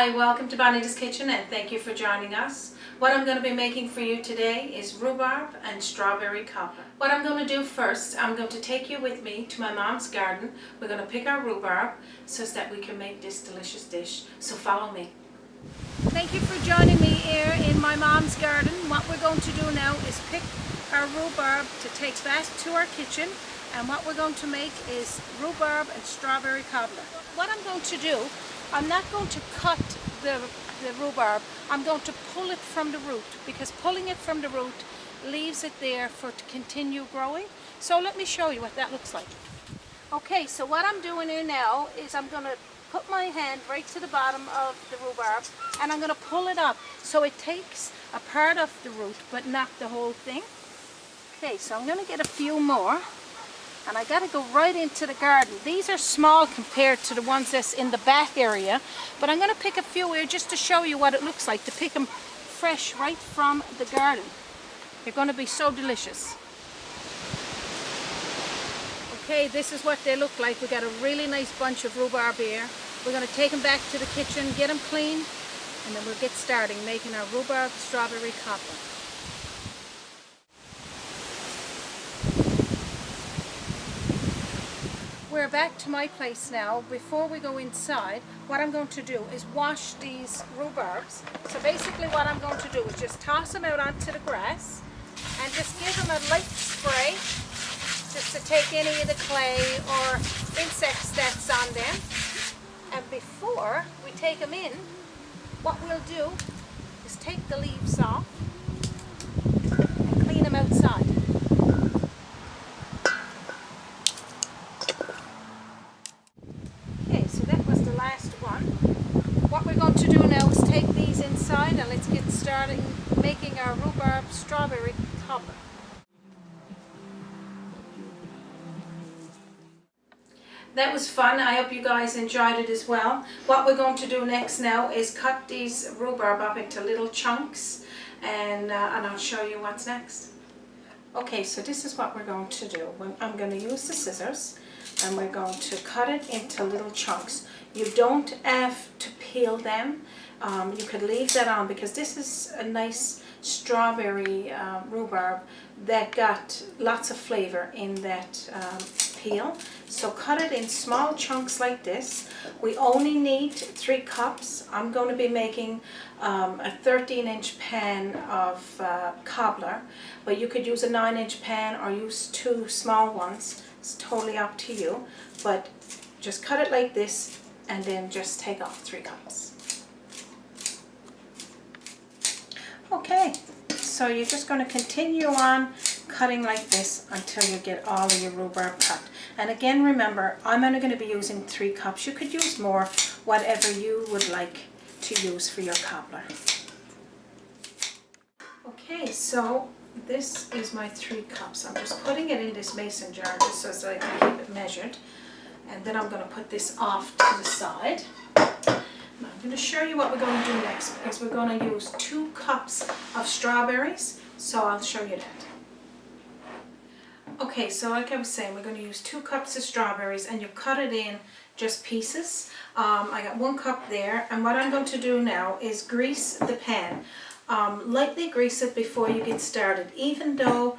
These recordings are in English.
Hi, welcome to Bonita's Kitchen and thank you for joining us. What I'm going to be making for you today is rhubarb and strawberry cobbler. What I'm going to do first, I'm going to take you with me to my mom's garden. We're going to pick our rhubarb so that we can make this delicious dish. So follow me. Thank you for joining me here in my mom's garden. What we're going to do now is pick our rhubarb to take back to our kitchen, and what we're going to make is rhubarb and strawberry cobbler. What I'm going to do, I'm not going to cut the rhubarb, I'm going to pull it from the root, because pulling it from the root leaves it there for it to continue growing. So let me show you what that looks like. Okay, so what I'm doing here now is I'm going to put my hand right to the bottom of the rhubarb and I'm going to pull it up so it takes a part of the root but not the whole thing. Okay, so I'm going to get a few more, and I got to go right into the garden. These are small compared to the ones that's in the back area, but I'm going to pick a few here just to show you what it looks like to pick them fresh right from the garden. They're going to be so delicious. Okay, this is what they look like. We got a really nice bunch of rhubarb here. We're going to take them back to the kitchen, get them clean, and then we'll get started making our rhubarb strawberry cobbler. We're back to my place now. Before we go inside, what I'm going to do is wash these rhubarbs. So basically what I'm going to do is just toss them out onto the grass and just give them a light spray just to take any of the clay or insects that's on them. And before we take them in, what we'll do is take the leaves off and clean them outside. Okay, so that was the last one. What we're going to do now is take these inside and let's get started making our rhubarb strawberry cobbler. That was fun. I hope you guys enjoyed it as well. What we're going to do next now is cut these rhubarb up into little chunks, and I'll show you what's next. Okay, so this is what we're going to do. I'm going to use the scissors and we're going to cut it into little chunks. You don't have to peel them. You could leave that on because this is a nice strawberry rhubarb that got lots of flavor in that peel. So cut it in small chunks like this. We only need 3 cups. I'm going to be making a 13-inch pan of cobbler, but you could use a 9-inch pan or use 2 small ones. It's totally up to you, but just cut it like this and then just take off 3 cups. Okay, so you're just going to continue on cutting like this until you get all of your rhubarb cut. And again, remember, I'm only going to be using 3 cups. You could use more, whatever you would like to use for your cobbler. Okay, so this is my 3 cups. I'm just putting it in this mason jar just so that I can keep it measured. And then I'm going to put this off to the side. Now I'm going to show you what we're going to do next, because we're going to use 2 cups of strawberries. So I'll show you that. Okay, so like I was saying, we're going to use 2 cups of strawberries, and you cut it in just pieces. I got 1 cup there, and what I'm going to do now is grease the pan. Lightly grease it before you get started. Even though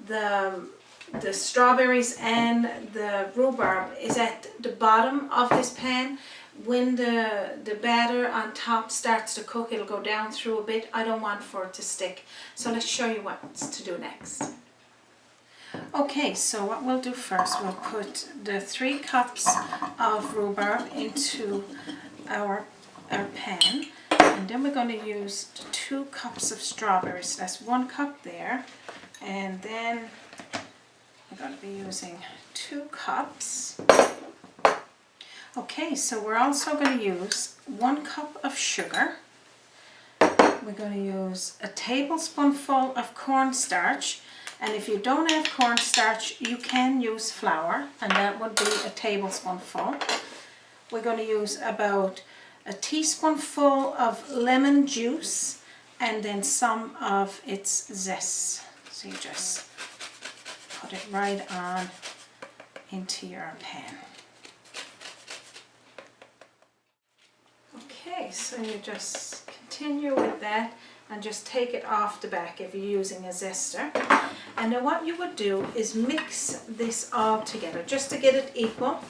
the strawberries and the rhubarb is at the bottom of this pan, when the batter on top starts to cook, it'll go down through a bit. I don't want for it to stick. So let's show you what's to do next. Okay, so what we'll do first, we'll put the 3 cups of rhubarb into our pan, and then we're going to use 2 cups of strawberries. So that's 1 cup there, and then we're going to be using 2 cups. Okay, so we're also going to use 1 cup of sugar. We're going to use a tablespoonful of cornstarch. And if you don't have cornstarch, you can use flour, and that would be a tablespoonful. We're going to use about a teaspoonful of lemon juice and then some of its zest. So you just put it right on into your pan. Okay, so you just continue with that and just take it off the back if you're using a zester. And then what you would do is mix this all together just to get it equal.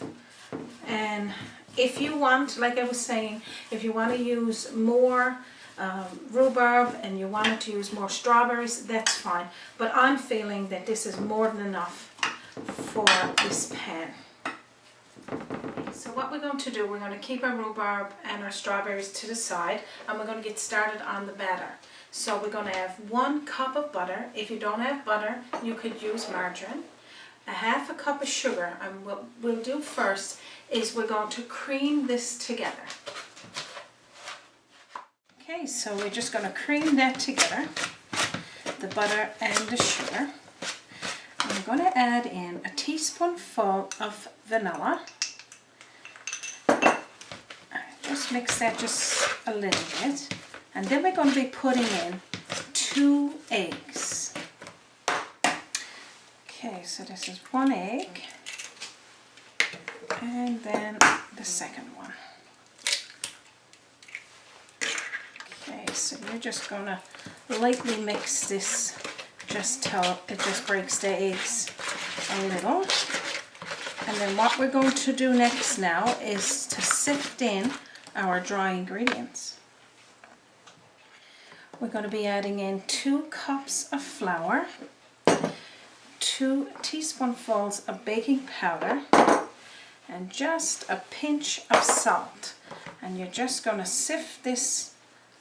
And if you want, like I was saying, if you want to use more rhubarb and you wanted to use more strawberries, that's fine. But I'm feeling that this is more than enough for this pan. So what we're going to do, we're going to keep our rhubarb and our strawberries to the side, and we're going to get started on the batter. So we're going to have 1 cup of butter. If you don't have butter, you could use margarine. A half a cup of sugar, and what we'll do first is we're going to cream this together. Okay, so we're just going to cream that together, the butter and the sugar. And we're going to add in a teaspoonful of vanilla. Just mix that just a little bit. And then we're going to be putting in 2 eggs. Okay, so this is 1 egg. And then the second one. Okay, so you're just going to lightly mix this just till it just breaks the eggs a little. And then what we're going to do next now is to sift in our dry ingredients. We're going to be adding in 2 cups of flour, 2 teaspoonfuls of baking powder, and just a pinch of salt. And you're just going to sift this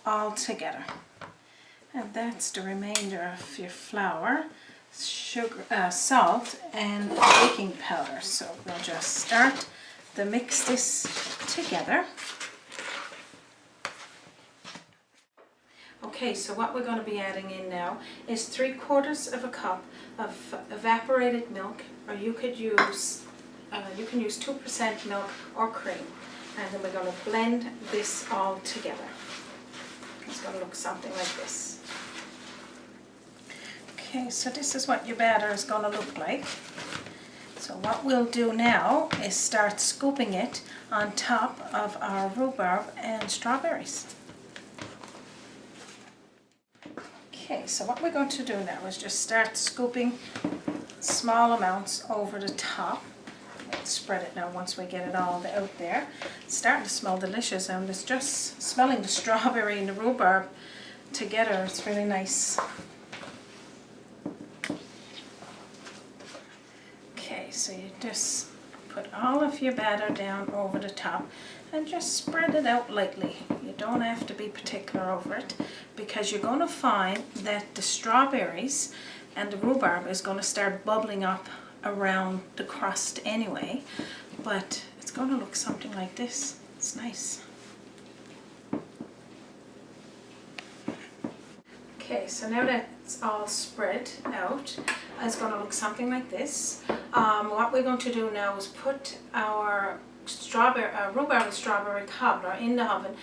all together. And that's the remainder of your flour, sugar, salt, and baking powder. So we'll just start to mix this together. Okay, so what we're going to be adding in now is 3/4 of a cup of evaporated milk, or you could use you can use 2% milk or cream, and then we're going to blend this all together. It's going to look something like this. Okay, so this is what your batter is going to look like. So what we'll do now is start scooping it on top of our rhubarb and strawberries. Okay, so what we're going to do now is just start scooping small amounts over the top. Let's spread it now once we get it all out there. It's starting to smell delicious, and it's just smelling the strawberry and the rhubarb together. It's really nice. Okay, so you just put all of your batter down over the top and just spread it out lightly. You don't have to be particular over it, because you're going to find that the strawberries and the rhubarb is going to start bubbling up around the crust anyway, but it's going to look something like this. It's nice. Okay, so now that it's all spread out, it's going to look something like this. What we're going to do now is put our rhubarb and strawberry cobbler in the oven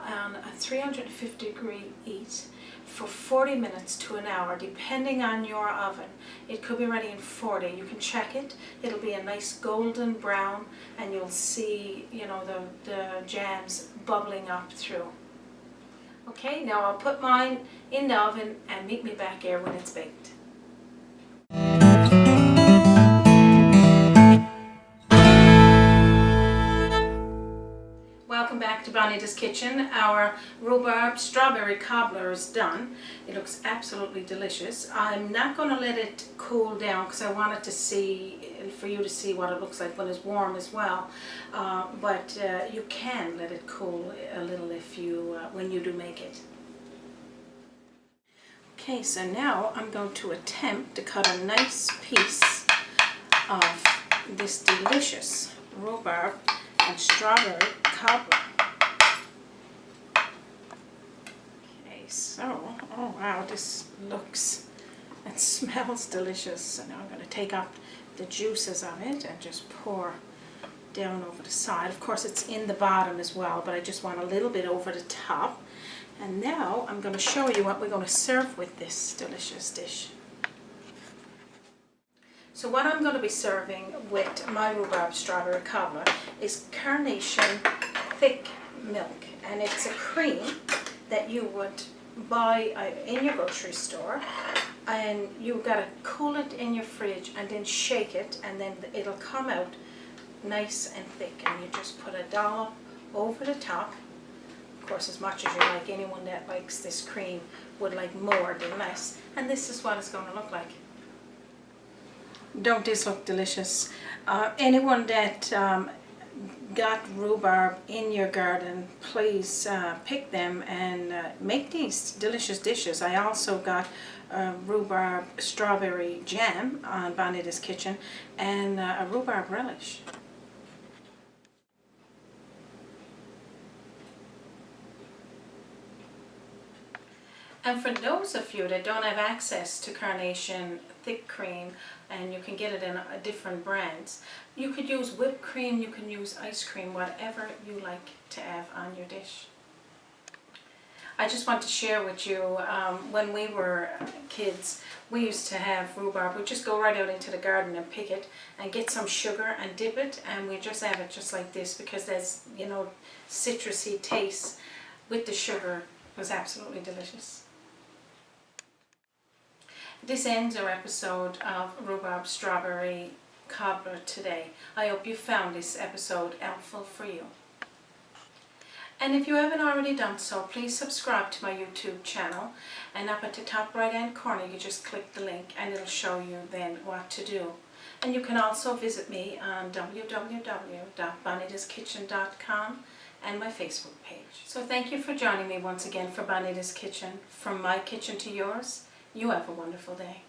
on a 350-degree heat for 40 minutes to an hour, depending on your oven. It could be ready in 40. You can check it. It'll be a nice golden brown, and you'll see, you know, the jams bubbling up through. Okay, now I'll put mine in the oven and meet me back here when it's baked. Welcome back to Bonita's Kitchen. Our rhubarb strawberry cobbler is done. It looks absolutely delicious. I'm not going to let it cool down because I want it to see, for you to see what it looks like when it's warm as well. But you can let it cool a little if you when you do make it. Okay, so now I'm going to attempt to cut a nice piece of this delicious rhubarb and strawberry cobbler. Okay, so, oh wow, this looks and smells delicious. So now I'm going to take up the juices of it and just pour down over the side. Of course it's in the bottom as well, but I just want a little bit over the top. And now I'm going to show you what we're going to serve with this delicious dish. So what I'm going to be serving with my rhubarb strawberry cobbler is carnation thick milk, and it's a cream that you would buy in your grocery store, and you've got to cool it in your fridge and then shake it, and then it'll come out nice and thick, and you just put a dollop over the top, of course as much as you like. Anyone that likes this cream would like more than less, and this is what it's going to look like. Don't this look delicious? Anyone that got rhubarb in your garden, please pick them and make these delicious dishes. I also got rhubarb strawberry jam on Bonita's Kitchen and a rhubarb relish. And for those of you that don't have access to Carnation thick cream, and you can get it in different brands, you could use whipped cream, you can use ice cream, whatever you like to have on your dish. I just want to share with you, when we were kids, we used to have rhubarb. We'd just go right out into the garden and pick it and get some sugar and dip it, and we just have it just like this, because there's, you know, citrusy taste with the sugar. It was absolutely delicious. This ends our episode of Rhubarb Strawberry Cobbler today. I hope you found this episode helpful for you. And if you haven't already done so, please subscribe to my YouTube channel, and up at the top right hand corner you just click the link and it'll show you then what to do. And you can also visit me on www.bonitaskitchen.com and my Facebook page. So thank you for joining me once again for Bonita's Kitchen. From my kitchen to yours, you have a wonderful day.